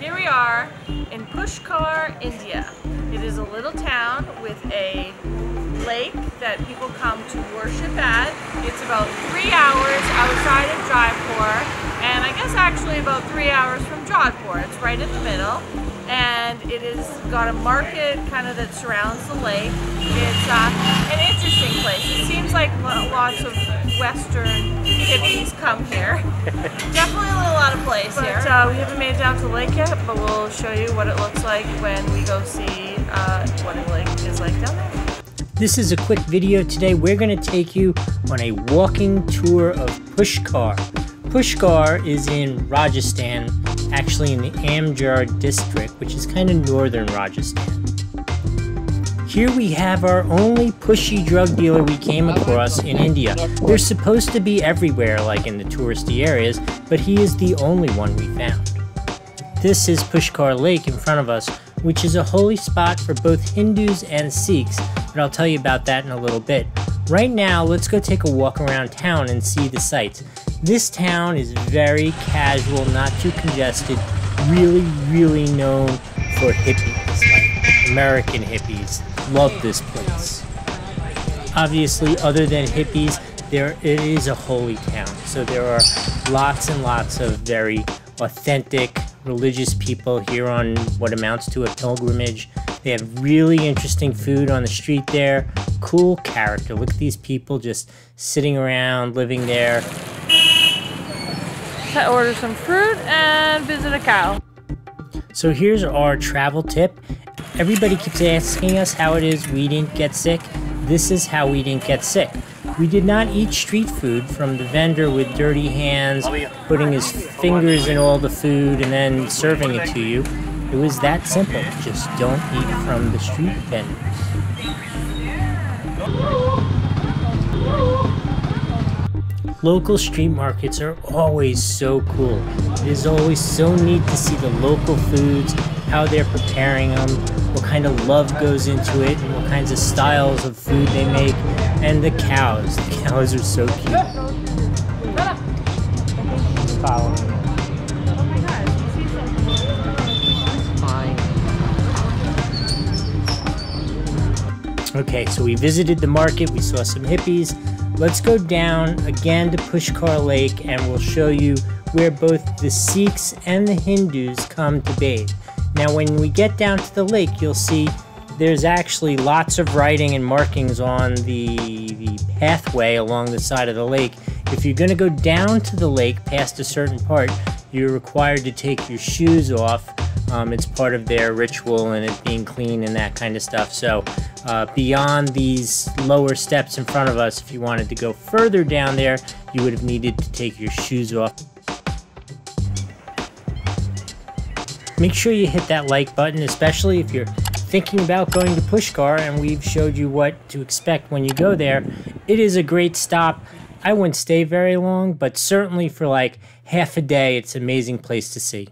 Here we are in Pushkar, India. It is a little town with a lake that people come to worship at. It's about 3 hours outside of Jaipur, and I guess actually about 3 hours from Jaipur. It's right in the middle, and it has got a market kind of that surrounds the lake. It's an interesting place. It seems like lots of Western hippies come here. Definitely a little out of place here. We haven't made it down to the lake yet, but we'll show you what it looks like when we go see what a lake is like down there. This is a quick video today. We're going to take you on a walking tour of Pushkar. Pushkar is in Rajasthan, actually in the Amjar district, which is kind of northern Rajasthan. Here we have our only pushy drug dealer we came across in India. They're supposed to be everywhere, like in the touristy areas, but he is the only one we found. This is Pushkar Lake in front of us, which is a holy spot for both Hindus and Sikhs, but I'll tell you about that in a little bit. Right now, let's go take a walk around town and see the sights. This town is very casual, not too congested, really known for hippies, like American hippies. Love this place. Obviously, other than hippies, it is a holy town, so there are lots and lots of very authentic religious people here on what amounts to a pilgrimage. They have really interesting food on the street there. Cool character. Look at these people just sitting around, living there. I order some fruit and visit a cow. So here's our travel tip. Everybody keeps asking us how it is we didn't get sick. This is how we didn't get sick. We did not eat street food from the vendor with dirty hands, putting his fingers in all the food and then serving it to you. It was that simple. Just don't eat from the street vendors. Local street markets are always so cool. It is always so neat to see the local foods, how they're preparing them, what kind of love goes into it, and what kinds of styles of food they make, and the cows. The cows are so cute. Follow me. Oh my God, you see something? Fine. Okay, so we visited the market, we saw some hippies. Let's go down again to Pushkar Lake and we'll show you where both the Sikhs and the Hindus come to bathe. Now when we get down to the lake, you'll see there's actually lots of writing and markings on the pathway along the side of the lake. If you're going to go down to the lake past a certain part, you're required to take your shoes off. It's part of their ritual and it being clean and that kind of stuff. So beyond these lower steps in front of us, if you wanted to go further down there, you would have needed to take your shoes off. Make sure you hit that like button, especially if you're thinking about going to Pushkar, and we've showed you what to expect when you go there. It is a great stop. I wouldn't stay very long, but certainly for like half a day, it's an amazing place to see.